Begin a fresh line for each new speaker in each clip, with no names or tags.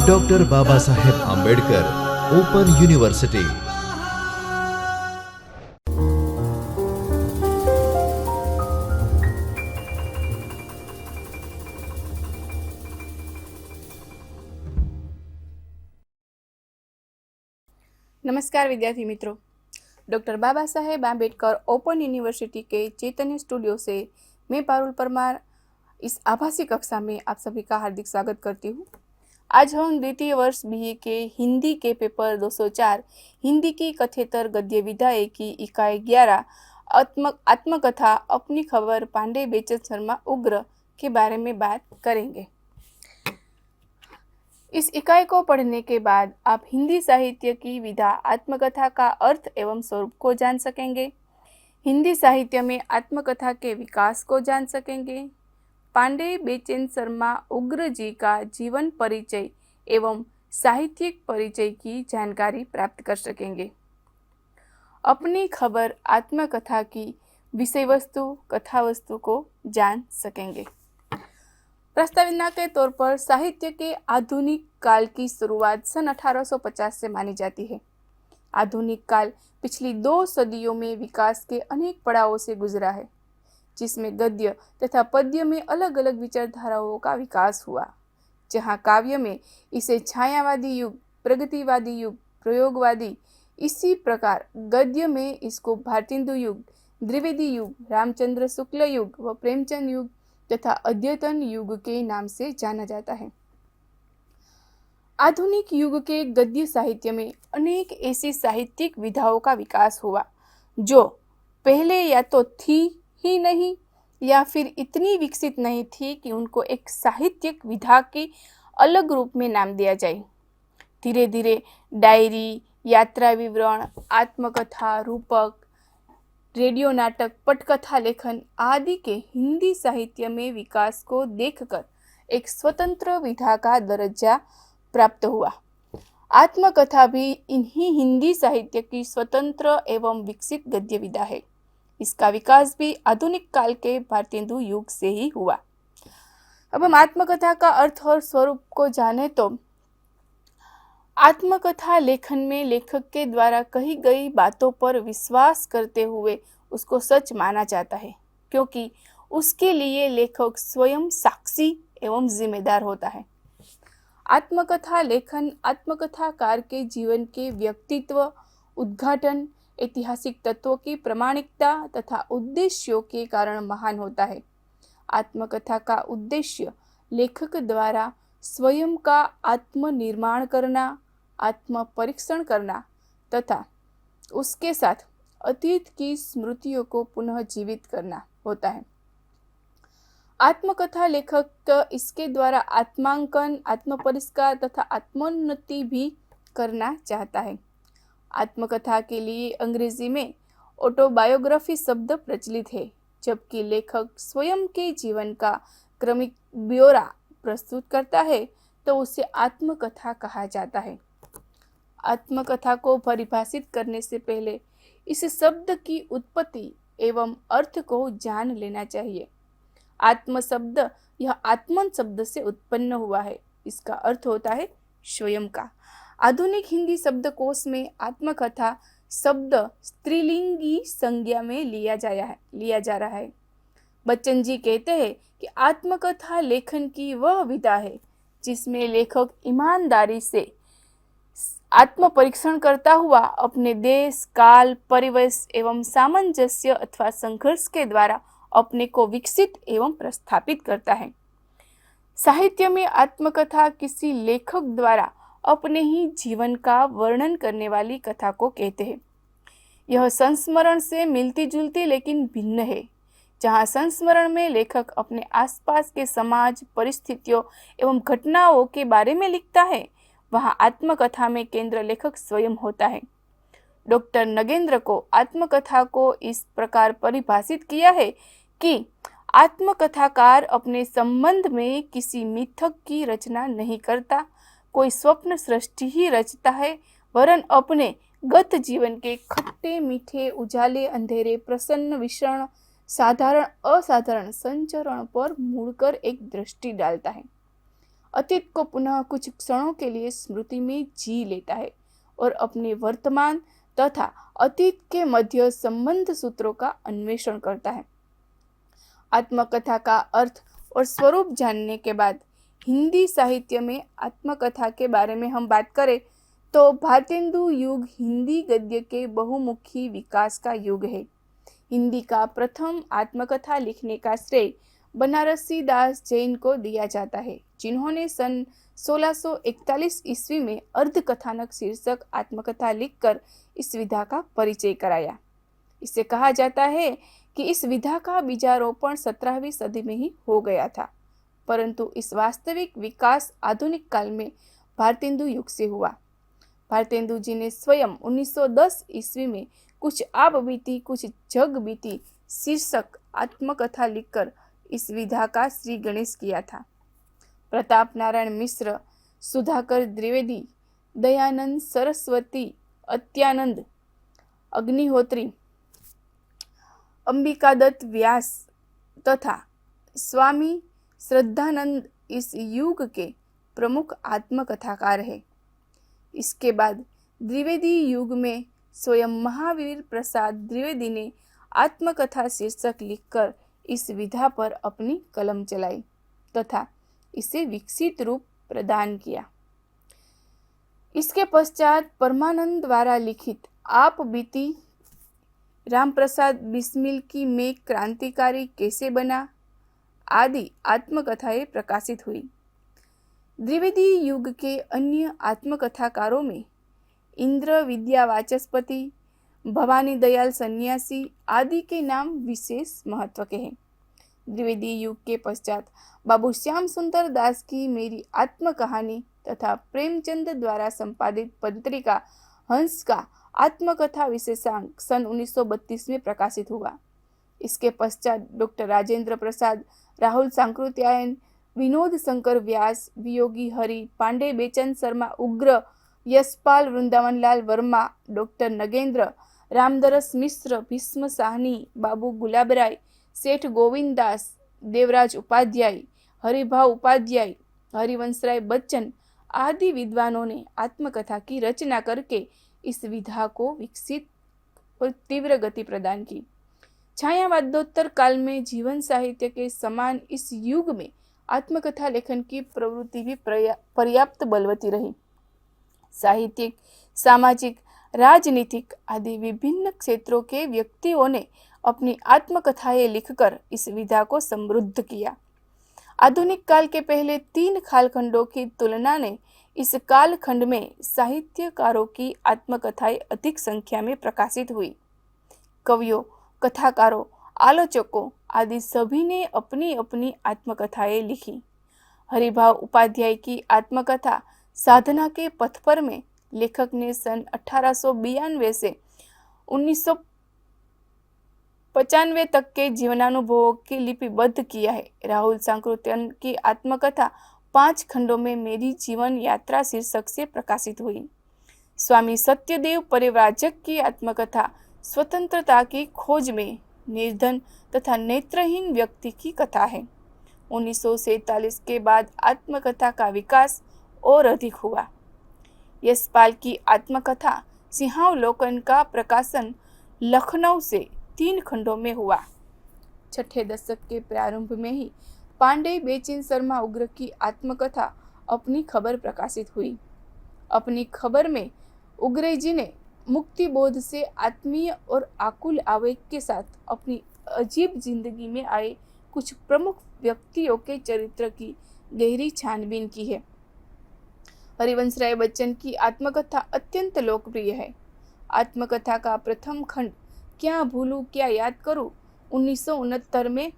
Doctor Baba Saheb Ambedkar open university.
नमस्कार विद्यार्थी मित्रों, doctor Baba Saheb Ambedkar open university के चैतन्य स्टूडियो से मैं पारुल परमार इस आभासी कक्षा में आप सभी का हार्दिक स्वागत करती हूँ। आज हम द्वितीय वर्ष बीए के हिंदी के पेपर 204 हिंदी की कथेतर गद्य विधाएँ की इकाई 11 आत्मकथा अपनी खबर पांडे बेचन शर्मा उग्र के बारे में बात करेंगे। इस इकाई को पढ़ने के बाद आप हिंदी साहित्य की विधा आत्मकथा का अर्थ एवं स्वरूप को जान सकेंगे, हिंदी साहित्य में आत्मकथा के विकास को जान सकेंगे, पांडे बेचन शर्मा उग्र जी का जीवन परिचय एवं साहित्यिक परिचय की जानकारी प्राप्त कर सकेंगे। अपनी खबर आत्मकथा की विषय वस्तु कथा वस्तु को जान सकेंगे। प्रस्तावना के तौर पर साहित्य के आधुनिक काल की शुरुआत सन 1850 से मानी जाती है। आधुनिक काल पिछली 2 सदियों में विकास के अनेक पड़ावों से गुजरा है, जिसमें गद्य तथा पद्य में अलग अलग विचारधाराओं का विकास हुआ। जहां काव्य में इसे छायावादी युग, प्रगतिवादी युग, प्रयोगवादी, इसी प्रकार गद्य में इसको भारतेंदु युग, द्विवेदी युग, रामचंद्र शुक्ल युग व प्रेमचंद युग तथा अद्यतन युग के नाम से जाना जाता है। आधुनिक युग के गद्य साहित्य में अनेक ऐसी साहित्यिक विधाओं का विकास हुआ जो पहले या तो थी ही नहीं या फिर इतनी विकसित नहीं थी कि उनको एक साहित्यिक विधा के अलग रूप में नाम दिया जाए। धीरे धीरे डायरी, यात्रा विवरण, आत्मकथा, रूपक, रेडियो नाटक, पटकथा लेखन आदि के हिंदी साहित्य में विकास को देखकर एक स्वतंत्र विधा का दर्जा प्राप्त हुआ। आत्मकथा भी इन्हीं हिंदी साहित्य की स्वतंत्र एवं विकसित गद्य विधा है। इसका विकास भी आधुनिक काल के भारतेंदु युग से ही हुआ। अब हम आत्मकथा का अर्थ और स्वरूप को जाने तो आत्मकथा लेखन में लेखक के द्वारा कही गई बातों पर विश्वास करते हुए उसको सच माना जाता है, क्योंकि उसके लिए लेखक स्वयं साक्षी एवं जिम्मेदार होता है। आत्मकथा लेखन आत्मकथाकार के जीवन के व्यक्तित्व, उद्घाटन, ऐतिहासिक तत्वों की प्रामाणिकता तथा उद्देश्यों के कारण महान होता है। आत्मकथा का उद्देश्य लेखक द्वारा स्वयं का आत्मनिर्माण करना, आत्म परीक्षण करना तथा उसके साथ अतीत की स्मृतियों को पुनः जीवित करना होता है। आत्मकथा लेखक इसके द्वारा आत्मांकन, आत्मपरिष्कार तथा आत्मोन्नति भी करना चाहता है। आत्मकथा के लिए अंग्रेजी में ऑटोबायोग्राफी शब्द प्रचलित है, जबकि लेखक स्वयं के जीवन का क्रमिक ब्यौरा प्रस्तुत करता है तो उसे आत्मकथा कहा जाता है। आत्मकथा को परिभाषित करने से पहले इस शब्द की उत्पत्ति एवं अर्थ को जान लेना चाहिए। आत्म शब्द यह आत्मन शब्द से उत्पन्न हुआ है। इसका अर्थ होता है स्वयं का। आधुनिक हिंदी शब्दकोश में आत्मकथा शब्द स्त्रीलिंगी संज्ञा में लिया जा रहा है। बच्चन जी कहते हैं कि आत्मकथा लेखन की वह विधा है जिसमें लेखक ईमानदारी से आत्म परीक्षण करता हुआ अपने देश, काल, परिवेश एवं सामंजस्य अथवा संघर्ष के द्वारा अपने को विकसित एवं प्रस्थापित करता है। साहित्य में आत्मकथा किसी लेखक द्वारा अपने ही जीवन का वर्णन करने वाली कथा को कहते हैं। यह संस्मरण से मिलती जुलती लेकिन भिन्न है। जहाँ संस्मरण में लेखक अपने आसपास के समाज, परिस्थितियों एवं घटनाओं के बारे में लिखता है, वहाँ आत्मकथा में केंद्र लेखक स्वयं होता है। डॉक्टर नगेंद्र को आत्मकथा को इस प्रकार परिभाषित किया है कि आत्मकथाकार अपने संबंध में किसी मिथक की रचना नहीं करता, कोई स्वप्न सृष्टि ही रचता है, वरन अपने गत जीवन के खट्टे मीठे, उजाले अंधेरे, प्रसन्न विषण, साधारण असाधारण संचरण पर मुड़कर एक दृष्टि डालता है। अतीत को पुनः कुछ क्षणों के लिए स्मृति में जी लेता है और अपने वर्तमान तथा अतीत के मध्य संबंध सूत्रों का अन्वेषण करता है। आत्मकथा का अर्थ और स्वरूप जानने के बाद हिंदी साहित्य में आत्मकथा के बारे में हम बात करें तो भारतेंदु युग हिंदी गद्य के बहुमुखी विकास का युग है। हिंदी का प्रथम आत्मकथा लिखने का श्रेय बनारसी दास जैन को दिया जाता है, जिन्होंने सन 1641 ईस्वी में अर्धकथानक शीर्षक आत्मकथा लिखकर इस विधा का परिचय कराया। इसे कहा जाता है कि इस विधा का बीजारोपण 17वीं सदी में ही हो गया था, परंतु इस वास्तविक विकास आधुनिक काल में भारतेंदु युग से हुआ। भारतेंदु जी ने स्वयं 1910 ईस्वी में कुछ आप बीती कुछ जग बीती शीर्षक आत्मकथा लिखकर इस विधा का श्री गणेश किया था। प्रताप नारायण मिश्र, सुधाकर द्विवेदी, दयानंद सरस्वती, अत्यानंद अग्निहोत्री, अंबिकादत्त व्यास तथा स्वामी श्रद्धानंद इस युग के प्रमुख आत्मकथाकार हैं। इसके बाद द्विवेदी युग में स्वयं महावीर प्रसाद द्विवेदी ने आत्मकथा शीर्षक लिखकर इस विधा पर अपनी कलम चलाई तथा इसे विकसित रूप प्रदान किया। इसके पश्चात परमानंद द्वारा लिखित आप बीती, रामप्रसाद बिस्मिल की मैं क्रांतिकारी कैसे बना आदि आत्मकथाएं प्रकाशित हुई। द्विवेदी युग के अन्य आत्मकथाकारों में इंद्र विद्या वाचस्पति, भवानी दयाल सन्यासी आदि के नाम विशेष महत्व के हैं। द्विवेदी युग के पश्चात बाबू श्याम सुंदर दास की मेरी आत्मकहानी तथा प्रेमचंद द्वारा संपादित पत्रिका हंस का आत्मकथा विशेषांक सन 1932 में प्रकाशित हुआ। इसके पश्चात डॉक्टर राजेंद्र प्रसाद, राहुल सांकृत्यायन, विनोद शंकर व्यास, वियोगी हरि, पांडे बेचन शर्मा उग्र, यशपाल वृंदावनलाल वर्मा, डॉक्टर नगेंद्र, रामदरस मिश्र, भीष्म साहनी, बाबू गुलाबराय, सेठ गोविंद दास, देवराज उपाध्याय, हरिभाव उपाध्याय, हरिवंशराय बच्चन आदि विद्वानों ने आत्मकथा की रचना करके इस विधा को विकसित और तीव्र गति प्रदान की। छायावादोत्तर काल में जीवन साहित्य के समान इस युग में आत्मकथा लेखन की प्रवृत्ति भी पर्याप्त बलवती रही। साहित्यिक, सामाजिक, राजनीतिक आदि विभिन्न क्षेत्रों के व्यक्तियों ने अपनी आत्मकथाएं लिखकर इस विधा को समृद्ध किया। आधुनिक काल के पहले 3 कालखंडों की तुलना में इस कालखंड में साहित्यकारों की आत्मकथाएं अधिक संख्या में प्रकाशित हुई। कवियों, कथाकारों, आलोचकों आदि सभी ने अपनी अपनी आत्मकथाएं लिखी। हरिभाव उपाध्याय की आत्मकथा साधना के पथ पर में लेखक ने सन 1892 से 1995 तक के जीवनानुभवों की लिपिबद्ध किया है। राहुल सांकृत्यायन की आत्मकथा 5 खंडों में मेरी जीवन यात्रा शीर्षक से प्रकाशित हुई। स्वामी सत्यदेव परिव्राजक की आत्मकथा स्वतंत्रता की खोज में निर्धन तथा नेत्रहीन व्यक्ति की कथा है। 1947 के बाद आत्मकथा का विकास और अधिक हुआ। यशपाल की आत्मकथा सिंहावलोकन का प्रकाशन लखनऊ से 3 खंडों में हुआ। 6ठे दशक के प्रारंभ में ही पांडे बेचन शर्मा उग्र की आत्मकथा अपनी खबर प्रकाशित हुई। अपनी खबर में उग्रे जी ने मुक्ति बोध से आत्मीय और आकुल आवेग के साथ अपनी अजीब जिंदगी में आए कुछ प्रमुख व्यक्तियों के चरित्र की गहरी छानबीन की है। हरिवंशराय बच्चन की आत्मकथा अत्यंत लोकप्रिय है। आत्मकथा का प्रथम खंड क्या भूलूं क्या याद करूं 1969 में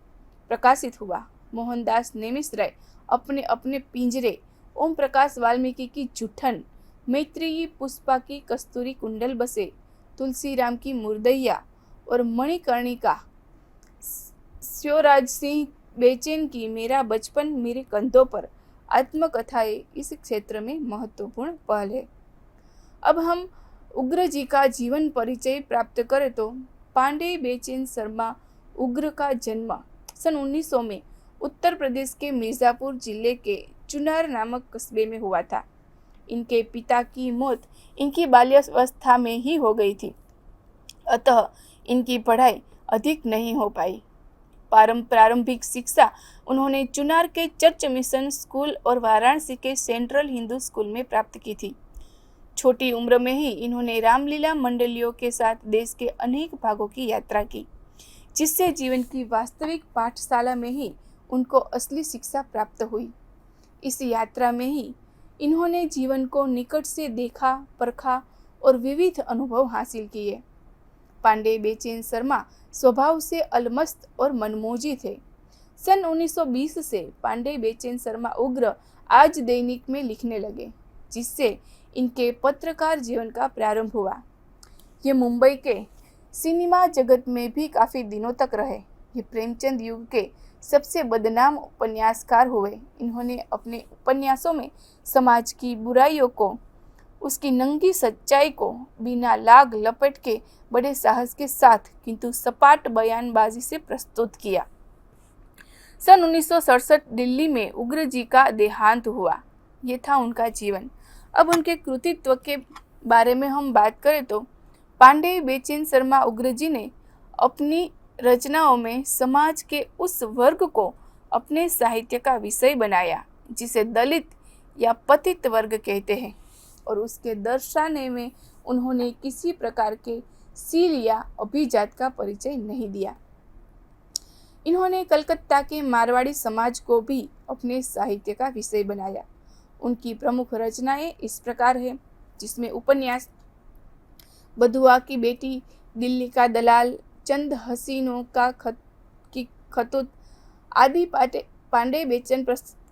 प्रकाशित हुआ। मोहनदास नेमिष राय अपने अपने पिंजरे, ओम प्रकाश वाल्मीकि की जूठन, मैत्रेयी पुष्पा की कस्तूरी कुंडल बसे, तुलसीराम की मुर्दैया और मणिकर्णिका, शिवराज सिंह बेचैन की मेरा बचपन मेरे कंधों पर आत्मकथाएं इस क्षेत्र में महत्वपूर्ण पहल है। अब हम उग्र जी का जीवन परिचय प्राप्त करें तो पांडे बेचैन शर्मा उग्र का जन्म सन 1900 में उत्तर प्रदेश के मिर्ज़ापुर जिले के चुनार नामक कस्बे में हुआ था। इनके पिता की मौत इनकी बाल्यावस्था में ही हो गई थी, अतः इनकी पढ़ाई अधिक नहीं हो पाई। प्रारंभिक शिक्षा उन्होंने चुनार के चर्च मिशन स्कूल और वाराणसी के सेंट्रल हिंदू स्कूल में प्राप्त की थी। छोटी उम्र में ही इन्होंने रामलीला मंडलियों के साथ देश के अनेक भागों की यात्रा की, जिससे जीवन की वास्तविक पाठशाला में ही उनको असली शिक्षा प्राप्त हुई। इस यात्रा में ही इन्होंने जीवन को निकट से देखा, परखा और विविध अनुभव हासिल किए। पांडे बेचैन शर्मा स्वभाव से अलमस्त और मनमोजी थे। सन 1920 से पांडे बेचैन शर्मा उग्र आज दैनिक में लिखने लगे, जिससे इनके पत्रकार जीवन का प्रारंभ हुआ। ये मुंबई के सिनेमा जगत में भी काफ़ी दिनों तक रहे। ये प्रेमचंद युग के सबसे बदनाम उपन्यासकार हुए। इन्होंने अपने उपन्यासों में समाज की बुराइयों को, उसकी नंगी सच्चाई को बिना लाग लपेट के बड़े साहस के साथ किंतु सपाट बयानबाजी से प्रस्तुत किया। सन 1967 दिल्ली में उग्र जी का देहांत हुआ। ये था उनका जीवन। अब उनके कृतित्व के बारे में हम बात करें तो पांडे बेचैन शर्मा उग्र जी ने अपनी रचनाओं में समाज के उस वर्ग को अपने साहित्य का विषय बनाया जिसे दलित या पतित वर्ग कहते हैं, और उसके दर्शाने में उन्होंने किसी प्रकार के सील या अभिजात का परिचय नहीं दिया। इन्होंने कलकत्ता के मारवाड़ी समाज को भी अपने साहित्य का विषय बनाया। उनकी प्रमुख रचनाएं इस प्रकार है, जिसमें उपन्यास बधुआ की बेटी, दिल्ली का दलाल, चंद हसीनों का खतूत आदि पांडे बेचैन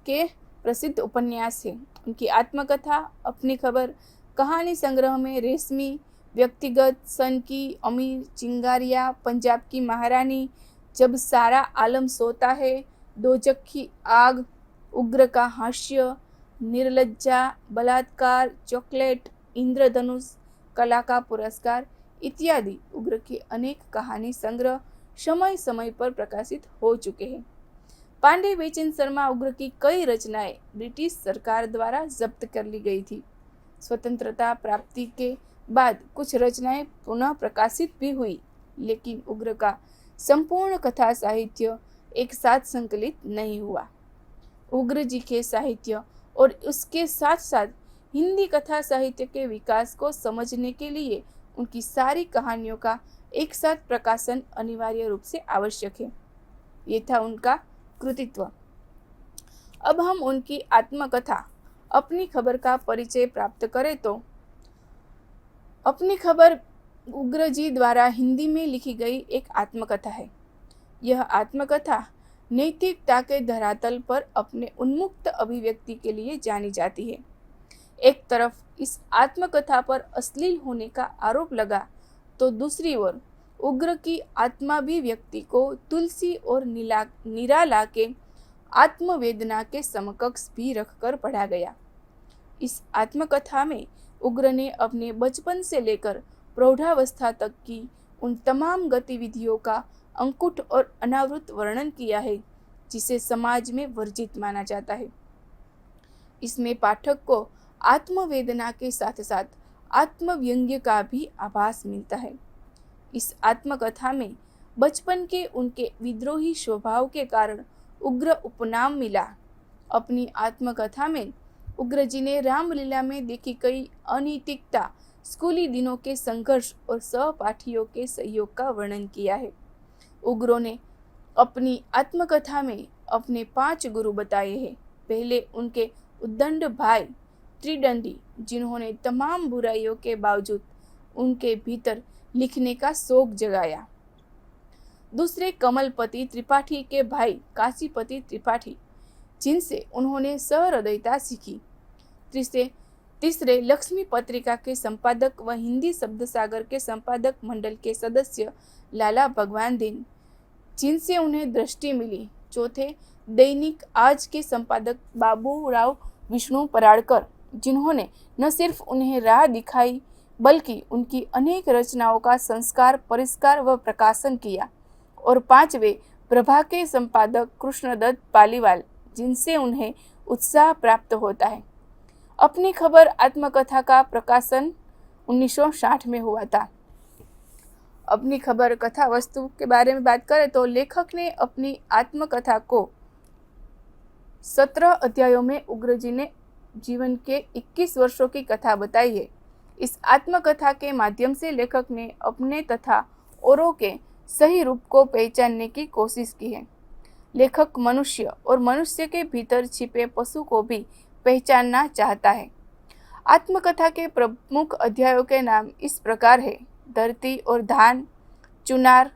के प्रसिद्ध उपन्यास है। उनकी आत्मकथा अपनी खबर, कहानी संग्रह में रेशमी, व्यक्तिगत, सन की अमीर, चिंगारिया, पंजाब की महारानी, जब सारा आलम सोता है, दोजख की आग, उग्र का हास्य, निर्लज्जा, बलात्कार, चॉकलेट, इंद्रधनुष, कला का पुरस्कार इत्यादि उग्र के अनेक कहानी संग्रह समय समय पर प्रकाशित हो चुके हैं। पांडे बेचैन शर्मा उग्र की कई रचनाएं ब्रिटिश सरकार द्वारा जब्त कर ली गई थी। स्वतंत्रता प्राप्ति के बाद कुछ रचनाएं पुनः प्रकाशित भी हुई, लेकिन उग्र का संपूर्ण कथा साहित्य एक साथ संकलित नहीं हुआ। उग्र जी के साहित्य और उसके साथ साथ हिंदी कथा साहित्य के विकास को समझने के लिए उनकी सारी कहानियों का एक साथ प्रकाशन अनिवार्य रूप से आवश्यक है। ये था उनका कृतित्व। अब हम उनकी आत्मकथा अपनी खबर का परिचय प्राप्त करें तो अपनी खबर उग्र जी द्वारा हिंदी में लिखी गई एक आत्मकथा है। यह आत्मकथा नैतिकता के धरातल पर अपने उन्मुक्त अभिव्यक्ति के लिए जानी जाती है। एक तरफ इस आत्मकथा पर अश्लील होने का आरोप लगा तो दूसरी ओर उग्र की आत्मा भी व्यक्ति को तुलसी और निराला के आत्मवेदना के समकक्ष भी रखकर पढ़ा गया। इस आत्मकथा में उग्र ने अपने बचपन से लेकर प्रौढ़ावस्था तक की उन तमाम गतिविधियों का अंकुट और अनावृत वर्णन किया है जिसे समाज में वर्जित माना जाता है। इसमें पाठक को आत्मवेदना के साथ साथ आत्मव्यंग्य का भी आभास मिलता है। इस आत्मकथा में बचपन के उनके विद्रोही स्वभाव के कारण उग्र उपनाम मिला। अपनी आत्मकथा में उग्र जी ने रामलीला में देखी गई अनैतिकता, स्कूली दिनों के संघर्ष और सहपाठियों के सहयोग का वर्णन किया है। उग्रों ने अपनी आत्मकथा में अपने 5 गुरु बताए हैं। पहले उनके उद्दंड भाई त्रिदंडी, जिन्होंने तमाम बुराइयों के बावजूद उनके भीतर लिखने का शौक जगाया। दूसरे कमलपति त्रिपाठी के भाई काशीपति त्रिपाठी, जिनसे उन्होंने सहृदयता सीखी। तीसरे लक्ष्मी पत्रिका के संपादक व हिंदी शब्द सागर के संपादक मंडल के सदस्य लाला भगवान दीन, जिनसे उन्हें दृष्टि मिली। चौथे दैनिक आज के संपादक बाबूराव विष्णु पराड़कर, जिन्होंने न सिर्फ उन्हें राह दिखाई बल्कि उनकी अनेक रचनाओं का संस्कार, परिष्कार व प्रकाशन किया। और 5वें प्रभा के संपादक कृष्णदत्त पालीवाल, जिनसे उन्हें उत्साह प्राप्त होता है। अपनी खबर आत्मकथा का प्रकाशन 1960 में हुआ था। अपनी खबर कथा वस्तु के बारे में बात करें तो लेखक ने अपनी आत्मकथा को 17 अध्यायों में उग्रजी ने जीवन के 21 वर्षों की कथा बताई है। इस आत्मकथा के माध्यम से लेखक ने अपने तथा औरों के सही रूप को पहचानने की कोशिश की है। लेखक मनुष्य और मनुष्य के भीतर छिपे पशु को भी पहचानना चाहता है। आत्मकथा के प्रमुख अध्यायों के नाम इस प्रकार है: धरती और धान, चुनार,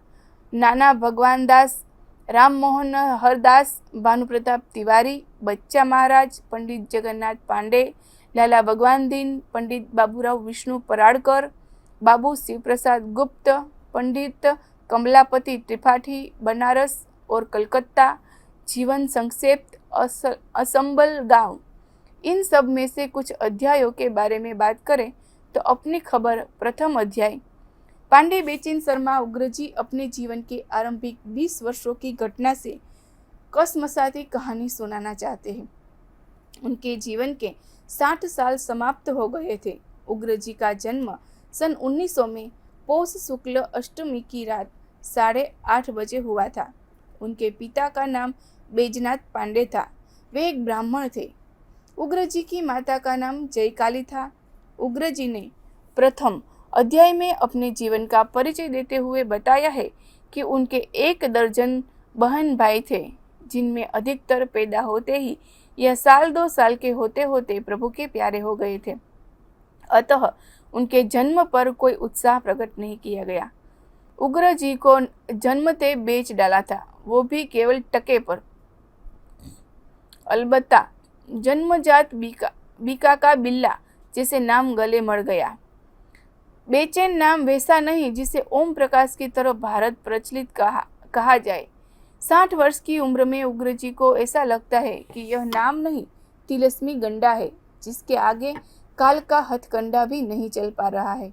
नाना भगवान दास, राम मोहन हरदास, भानु प्रताप तिवारी, बच्चा महाराज, पंडित जगन्नाथ पांडे, लाला भगवान दीन, पंडित बाबूराव विष्णु पराड़कर, बाबू शिव प्रसाद गुप्त, पंडित कमलापति त्रिपाठी, बनारस और कलकत्ता, जीवन संक्षेप, असंबल गांव। इन सब में से कुछ अध्यायों के बारे में बात करें तो अपनी खबर प्रथम अध्याय। पांडे बेचैन शर्मा उग्रजी अपने जीवन के आरंभिक 20 वर्षों की घटना से कसमसाती कहानी सुनाना चाहते हैं। उनके जीवन के 60 साल समाप्त हो गए थे। उग्रजी का जन्म सन 1900 में पौष शुक्ल अष्टमी की रात 8:30 बजे हुआ था। उनके पिता का नाम बैजनाथ पांडे था। वे एक ब्राह्मण थे। उग्रजी की माता का नाम जयकाली था। उग्रजी ने प्रथम अध्याय में अपने जीवन का परिचय देते हुए बताया है कि उनके 1 दर्जन बहन भाई थे, जिनमें अधिकतर पैदा होते ही या 1-2 साल के होते होते प्रभु के प्यारे हो गए थे। अतः उनके जन्म पर कोई उत्साह प्रकट नहीं किया गया। उग्रजी को जन्मते बेच डाला था, वो भी केवल टके पर। अलबत्ता जन्मजात बीका का बिल्ला जैसे नाम गले मर गया। बेचैन नाम वैसा नहीं जिसे ओम प्रकाश की तरह भारत प्रचलित कहा जाए। 60 वर्ष की उम्र में उग्रजी को ऐसा लगता है कि यह नाम नहीं, तिलस्मी गंडा है, जिसके आगे काल का हथकंडा भी नहीं चल पा रहा है।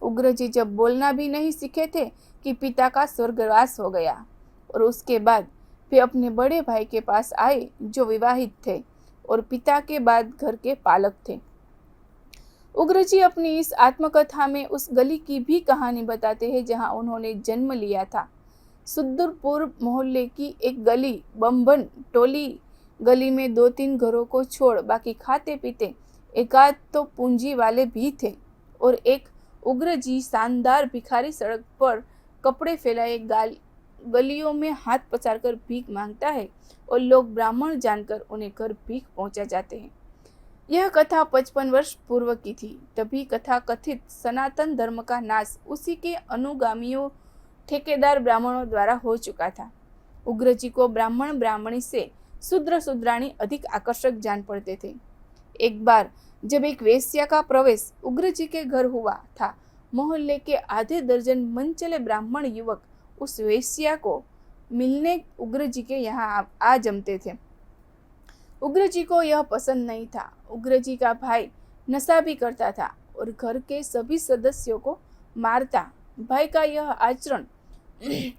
उग्रजी जब बोलना भी नहीं सीखे थे कि पिता का स्वर्गवास हो गया, और उसके बाद वे अपने बड़े भाई के पास आए जो विवाहित थे और पिता के बाद घर के पालक थे। उग्रजी अपनी इस आत्मकथा में उस गली की भी कहानी बताते हैं जहां उन्होंने जन्म लिया था। सुदूरपुर मोहल्ले की एक गली, बम्बन टोली गली में 2-3 घरों को छोड़ बाकी खाते पीते एकाध तो पूंजी वाले भी थे, और एक उग्रजी शानदार भिखारी सड़क पर कपड़े फैलाए गलियों में हाथ पसारकर भीख मांगता है, और लोग ब्राह्मण जानकर उन्हें घर भीख पहुंचा जाते हैं। यह कथा 55 वर्ष पूर्व की थी। तभी कथा कथित सनातन धर्म का नाश उसी के अनुगामियों ठेकेदार ब्राह्मणों द्वारा हो चुका था। उग्रजी को ब्राह्मण ब्राह्मणी से शूद्र शूद्राणी अधिक आकर्षक जान पड़ते थे। एक बार जब एक वेश्या का प्रवेश उग्रजी के घर हुआ था, मोहल्ले के आधे दर्जन मनचले ब्राह्मण युवक उस वेश्या को मिलने उग्रजी के यहाँ आ जमते थे। उग्रजी को यह पसंद नहीं था। उग्रजी का भाई नशा भी करता था और घर के सभी सदस्यों को मारता। भाई का यह आचरण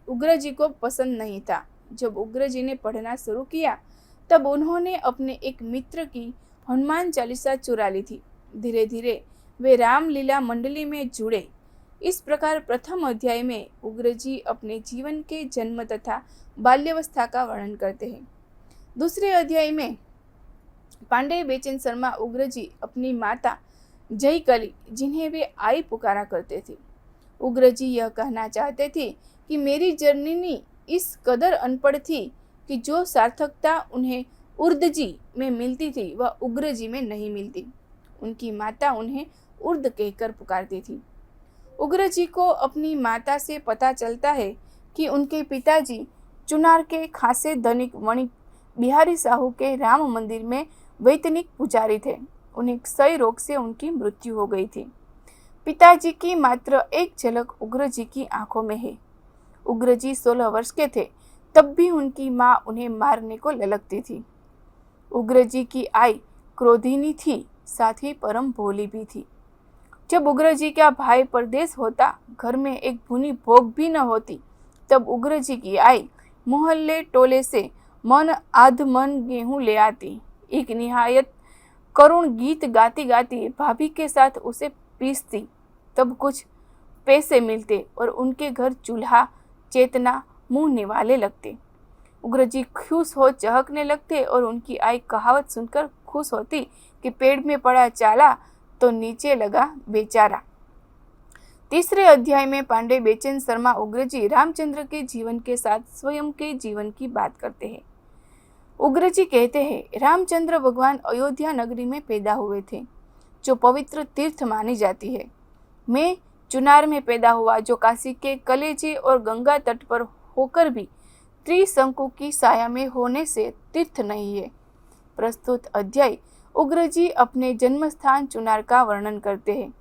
उग्रजी को पसंद नहीं था। जब उग्रजी ने पढ़ना शुरू किया तब उन्होंने अपने एक मित्र की हनुमान चालीसा चुरा ली थी। धीरे धीरे वे रामलीला मंडली में जुड़े। इस प्रकार प्रथम अध्याय में उग्रजी अपने जीवन के जन्म तथा बाल्यावस्था का वर्णन करते हैं। दूसरे अध्याय में पांडे बेचैन शर्मा उग्रजी अपनी माता जयकली, जिन्हें वे आई पुकारा करते थे। उग्रजी यह कहना चाहते थे कि मेरी जननी इस कदर अनपढ़ थी कि जो सार्थकता उन्हें उर्दजी में मिलती थी वह उग्रजी में नहीं मिलती। उनकी माता उन्हें उर्द कहकर पुकारती थी। उग्रजी को अपनी माता से पता चलता है कि उनके पिताजी चुनार के खासे धनिक वणिक बिहारी साहू के राम मंदिर में वैतनिक पुजारी थे। उन्हें क्षय रोग से उनकी मृत्यु हो गई थी। पिताजी की मात्र एक झलक उग्रजी की आंखों में है। उग्रजी 16 वर्ष के थे तब भी उनकी माँ उन्हें मारने को ललकती थी। उग्रजी की आई क्रोधिनी थी, साथ ही परम भोली भी थी। जब उग्रजी का भाई परदेश होता, घर में एक भुनी भोग भी न होती, तब उग्रजी की आई मोहल्ले टोले से मन आध मन गेहूं ले आती। एक निहायत करुण गीत गाती गाती भाभी के साथ उसे पीसती। तब कुछ पैसे मिलते और उनके घर चूल्हा चेतना मुंह निवाले लगते। उग्रजी खुश हो चहकने लगते और उनकी आई कहावत सुनकर खुश होती कि पेड़ में पड़ा चाला तो नीचे लगा बेचारा। तीसरे अध्याय में पांडे बेचैन शर्मा उग्रजी रामचंद्र के जीवन के साथ स्वयं के जीवन की बात करते हैं। उग्रजी कहते हैं, रामचंद्र भगवान अयोध्या नगरी में पैदा हुए थे, जो पवित्र तीर्थ मानी जाती है। मैं चुनार में पैदा हुआ, जो काशी के कलेजे और गंगा तट पर होकर भी त्रिशंकु की साया में होने से तीर्थ नहीं है। प्रस्तुत अध्याय उग्रजी अपने जन्म स्थान चुनार का वर्णन करते हैं।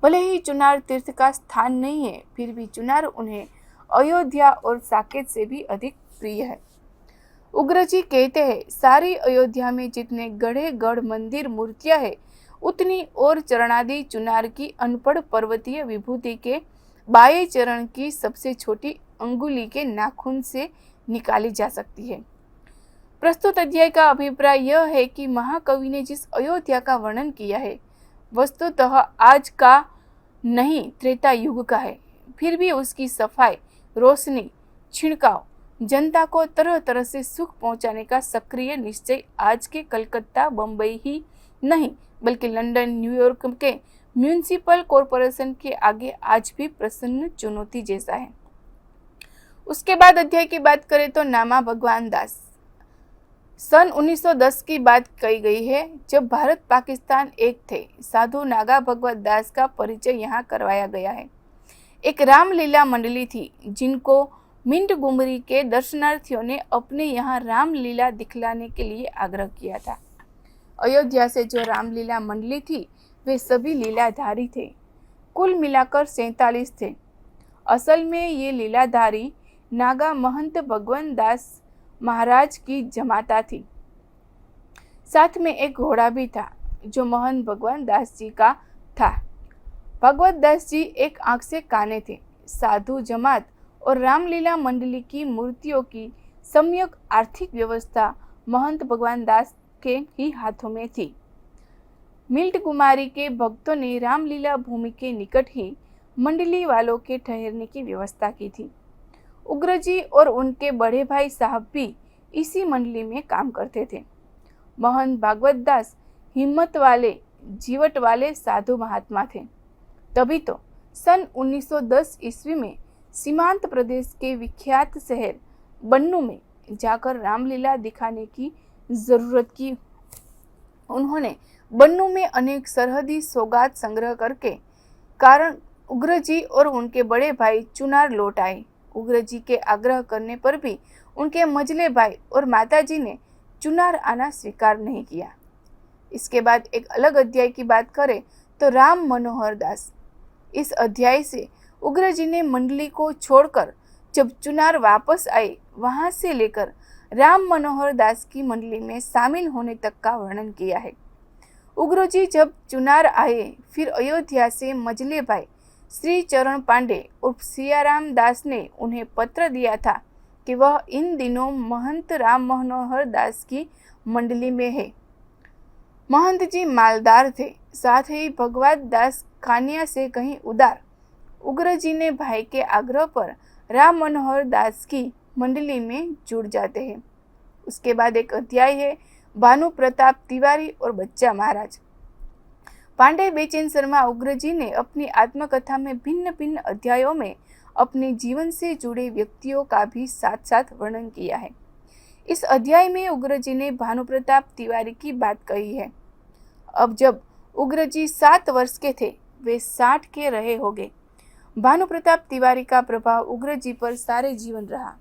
भले ही चुनार तीर्थ का स्थान नहीं है, फिर भी चुनार उन्हें अयोध्या और साकेत से भी अधिक प्रिय है। उग्रजी कहते हैं, सारी अयोध्या में जितने गढ़े गढ़ मंदिर मूर्तियां है, उतनी और चरणादि चुनार की अनपढ़ पर्वतीय विभूति के बाएं चरण की सबसे छोटी अंगुली के नाखून से निकाली जा सकती है। प्रस्तुत अध्याय का अभिप्राय यह है कि महाकवि ने जिस अयोध्या का वर्णन किया है, वस्तुतः आज का नहीं त्रेता युग का है। फिर भी उसकी सफाई, रोशनी, छिड़काव, जनता को तरह तरह से सुख पहुंचाने का सक्रिय निश्चय आज के कलकत्ता, बंबई ही नहीं बल्कि लंदन, न्यूयॉर्क के म्यूनिसिपल कॉरपोरेशन के आगे आज भी प्रसन्न चुनौती जैसा है। उसके बाद अध्याय की बात करें तो नामा भगवान दास। सन 1910 की बात कही गई है, जब भारत पाकिस्तान एक थे। साधु नागा भगवत दास का परिचय यहाँ करवाया गया है। एक रामलीला मंडली थी, जिनको मिंट गुमरी के दर्शनार्थियों ने अपने यहाँ रामलीला दिखलाने के लिए आग्रह किया था। अयोध्या से जो रामलीला मंडली थी, वे सभी लीलाधारी थे। कुल मिलाकर 47 थे। असल में ये लीलाधारी नागा महंत भगवान दास महाराज की जमाता थी। साथ में एक घोड़ा भी था, जो महंत भगवान दास जी का था। भगवत दास जी एक आंख से काने थे। साधु जमात और रामलीला मंडली की मूर्तियों की सम्यक आर्थिक व्यवस्था महंत भगवान दास के ही हाथों में थी। मिल्ट कुमारी के भक्तों ने रामलीला भूमि के निकट ही मंडली वालों के ठहरने की व्यवस्था की थी। उग्रजी और उनके बड़े भाई साहब भी इसी मंडली में काम करते थे। महंत भागवत दास हिम्मत वाले, जीवट वाले साधु महात्मा थे। तभी तो सन 1910 ईस्वी में सीमांत प्रदेश के विख्यात शहर बन्नू में जाकर रामलीला दिखाने की जरूरत की। उन्होंने बन्नू में अनेक सरहदी सौगात संग्रह करके कारण उग्रजी और उनके बड़े भाई चुनार लौट आए। उग्रजी के आग्रह करने पर भी उनके मझले भाई और माताजी ने चुनार आना स्वीकार नहीं किया। इसके बाद एक अलग अध्याय की बात करें तो राम मनोहर दास। इस अध्याय से उग्रजी ने मंडली को छोड़कर जब चुनार वापस आए, वहां से लेकर राम मनोहर दास की मंडली में शामिल होने तक का वर्णन किया है। उग्रजी जब चुनार आए, फिर अयोध्या से मझले भाई श्री चरण पांडे उर्फ सियाराम दास ने उन्हें पत्र दिया था कि वह इन दिनों महंत राम मनोहर दास की मंडली में है। महंत जी मालदार थे, साथ ही भगवत दास खानिया से कहीं उदार। उग्रजी ने भाई के आग्रह पर राम मनोहर दास की मंडली में जुड़ जाते हैं। उसके बाद एक अध्याय है भानु प्रताप तिवारी और बच्चा महाराज। पांडे बेचैन शर्मा उग्रजी ने अपनी आत्मकथा में भिन्न भिन्न अध्यायों में अपने जीवन से जुड़े व्यक्तियों का भी साथ साथ वर्णन किया है। इस अध्याय में उग्रजी ने भानु प्रताप तिवारी की बात कही है। अब जब उग्रजी 7 वर्ष के थे, वे 60 के रहे होंगे। भानु प्रताप तिवारी का प्रभाव उग्रजी पर सारे जीवन रहा।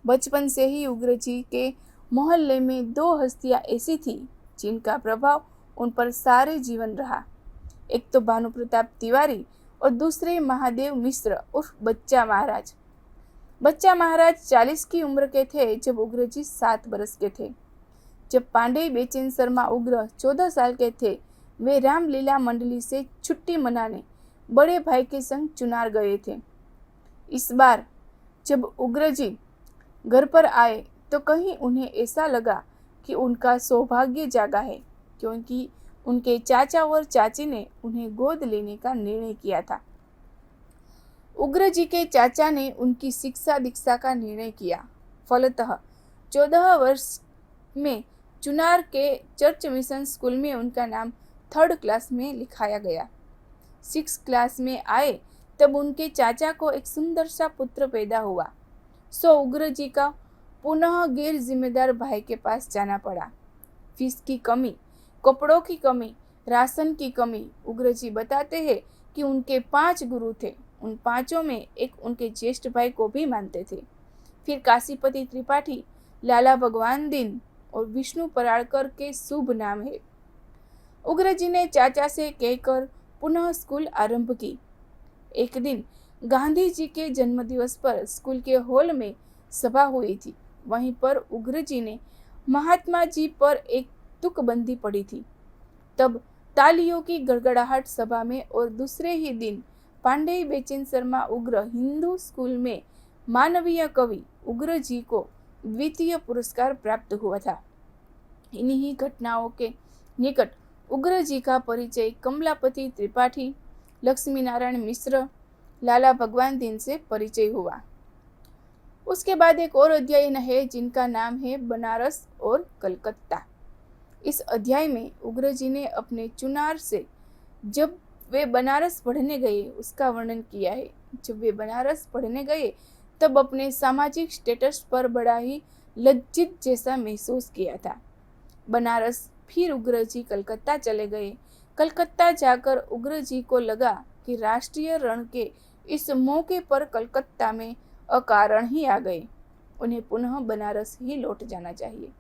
बचपन से ही उग्रजी के मोहल्ले में 2 हस्तियां ऐसी थी जिनका प्रभाव उन पर सारे जीवन रहा। एक तो भानु प्रताप तिवारी और दूसरे महादेव मिश्र उर्फ बच्चा महाराज। बच्चा महाराज 40 की उम्र के थे जब उग्रजी 7 बरस के थे। जब पांडे बेचैन शर्मा उग्र 14 साल के थे, वे रामलीला मंडली से छुट्टी मनाने बड़े भाई के संग चुनार गए थे। इस बार जब उग्रजी घर पर आए तो कहीं उन्हें ऐसा लगा कि उनका सौभाग्य जागा है, क्योंकि उनके चाचा और चाची ने उन्हें गोद लेने का निर्णय किया था। उग्र जी के चाचा ने उनकी शिक्षा दीक्षा का निर्णय किया। फलतः 14 वर्ष में चुनार के चर्च मिशन स्कूल में उनका नाम 3rd क्लास में लिखाया गया। 6th क्लास में आए तब उनके चाचा को एक सुंदर सा पुत्र पैदा हुआ। सो उग्र जी का पुनः गैर जिम्मेदार भाई के पास जाना पड़ा। फीस की कमी, कपड़ों की कमी, राशन की कमी। उग्र जी बताते हैं कि उनके 5 गुरु थे। उन 5 में एक उनके ज्येष्ठ भाई को भी मानते थे। फिर काशीपति त्रिपाठी, लाला भगवान दीन और विष्णु पराड़कर के शुभ नाम है। उग्र जी ने चाचा से कहकर पुनः स्कूल आरंभ की। एक दिन गांधी जी के जन्मदिवस पर स्कूल के हॉल में सभा हुई थी। वहीं पर उग्र जी ने महात्मा जी पर एक तुकबंदी पड़ी थी। तब तालियों की गड़गड़ाहट सभा में, और दूसरे ही दिन पांडेय बेचैन शर्मा उग्र हिंदू स्कूल में मानवीय कवि उग्र जी को द्वितीय पुरस्कार प्राप्त हुआ था। इन्हीं घटनाओं के निकट उग्र जी का परिचय कमलापति त्रिपाठी, लक्ष्मी नारायण मिश्र, लाला भगवान दीन से परिचय हुआ। उसके बाद एक और अध्याय है जिनका नाम है बनारस और कलकत्ता। इस अध्याय में उग्र जी ने अपने चुनार से जब वे बनारस पढ़ने गए उसका वर्णन किया है। जब वे बनारस पढ़ने गए तब अपने सामाजिक स्टेटस पर बड़ा ही लज्जित जैसा महसूस किया था। बनारस, फिर उग्र जी कलकत्ता चले गए। कलकत्ता जाकर उग्र जी को लगा कि राष्ट्रीय रण के इस मौके पर कलकत्ता में अकारण ही आ गए। उन्हें पुनः बनारस ही लौट जाना चाहिए।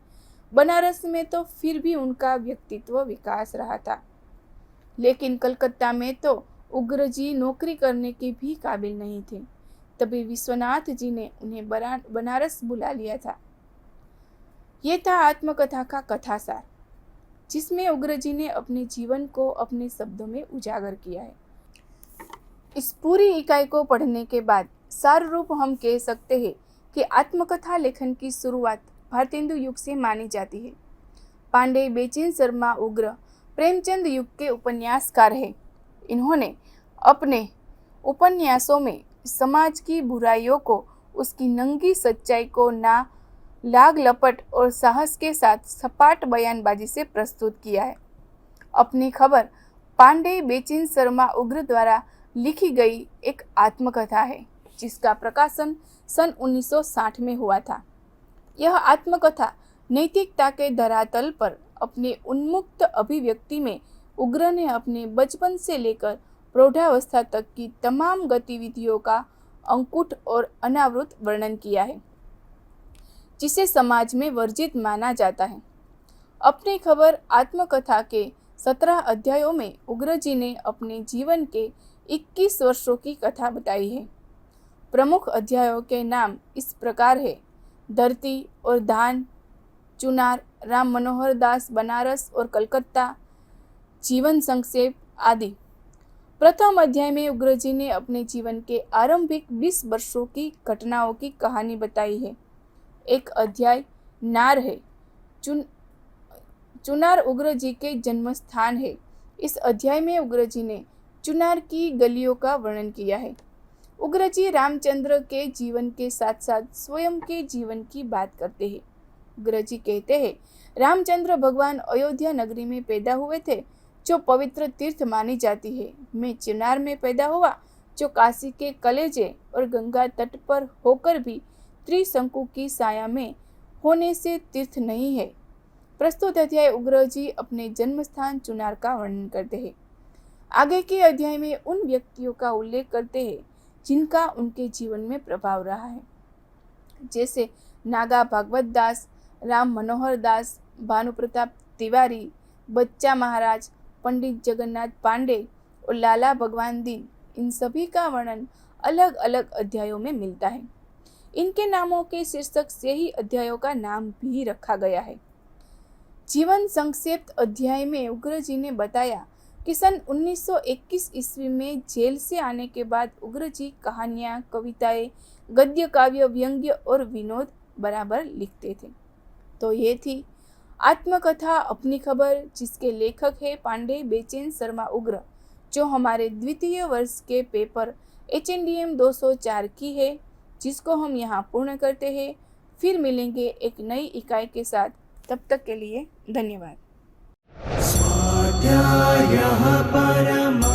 बनारस में तो फिर भी उनका व्यक्तित्व विकास रहा था, लेकिन कलकत्ता में तो उग्र जी नौकरी करने के भी काबिल नहीं थे। तभी विश्वनाथ जी ने उन्हें बनारस बुला लिया था। ये था आत्मकथा का कथासार, जिसमें उग्र जी ने अपने जीवन को अपने शब्दों में उजागर किया है। इस पूरी इकाई को पढ़ने के बाद सार रूप हम कह सकते हैं कि आत्मकथा लेखन की शुरुआत भारतेंदु युग से मानी जाती है। पांडेय बेचैन शर्मा उग्र प्रेमचंद युग के उपन्यासकार हैं। इन्होंने अपने उपन्यासों में समाज की बुराइयों को उसकी नंगी सच्चाई को ना लाग लपट और साहस के साथ सपाट बयानबाजी से प्रस्तुत किया है। अपनी खबर पांडेय बेचैन शर्मा उग्र द्वारा लिखी गई एक आत्मकथा है, जिसका प्रकाशन सन 1960 में हुआ था। यह आत्मकथा नैतिकता के धरातल पर अपने उन्मुक्त अभिव्यक्ति में उग्र ने अपने बचपन से लेकर प्रौढ़ावस्था तक की तमाम गतिविधियों का अंकुट और अनावृत वर्णन किया है, जिसे समाज में वर्जित माना जाता है। अपनी खबर आत्मकथा के 17 अध्यायों में उग्र जी ने अपने जीवन के 21 वर्षों की कथा बताई है। प्रमुख अध्यायों के नाम इस प्रकार है: धरती और धान, चुनार, राम मनोहर दास, बनारस और कलकत्ता, जीवन संक्षेप आदि। प्रथम अध्याय में उग्र जी ने अपने जीवन के आरंभिक 20 वर्षों की घटनाओं की कहानी बताई है। एक अध्याय नार है। चुनार उग्र जी के जन्म स्थान है। इस अध्याय में उग्र जी ने चुनार की गलियों का वर्णन किया है। उग्र जी रामचंद्र के जीवन के साथ साथ स्वयं के जीवन की बात करते हैं। उग्र जी कहते हैं, रामचंद्र भगवान अयोध्या नगरी में पैदा हुए थे, जो पवित्र तीर्थ मानी जाती है। मैं चुनार में पैदा हुआ, जो काशी के कलेजे और गंगा तट पर होकर भी त्रिशंकु की साया में होने से तीर्थ नहीं है। प्रस्तुत अध्याय उग्र जी अपने जन्म स्थान चुनार का वर्णन करते हैं। आगे के अध्याय में उन व्यक्तियों का उल्लेख करते हैं जिनका उनके जीवन में प्रभाव रहा है, जैसे नागा भागवत दास, राम मनोहर दास, भानु प्रताप तिवारी, बच्चा महाराज, पंडित जगन्नाथ पांडे और लाला भगवान दीन। इन सभी का वर्णन अलग अलग अध्यायों में मिलता है। इनके नामों के शीर्षक से ही अध्यायों का नाम भी रखा गया है। जीवन संक्षेप अध्याय में उग्र जी ने बताया कि सन 1921 ईस्वी में जेल से आने के बाद उग्र जी कहानियाँ, कविताएं, गद्य काव्य, व्यंग्य और विनोद बराबर लिखते थे। तो ये थी आत्मकथा अपनी खबर, जिसके लेखक है पांडे बेचैन शर्मा उग्र, जो हमारे द्वितीय वर्ष के पेपर HNDM 204 की है, जिसको हम यहाँ पूर्ण करते हैं। फिर मिलेंगे एक नई इकाई के साथ, तब तक के लिए धन्यवाद।
स्वाध्यायः परमः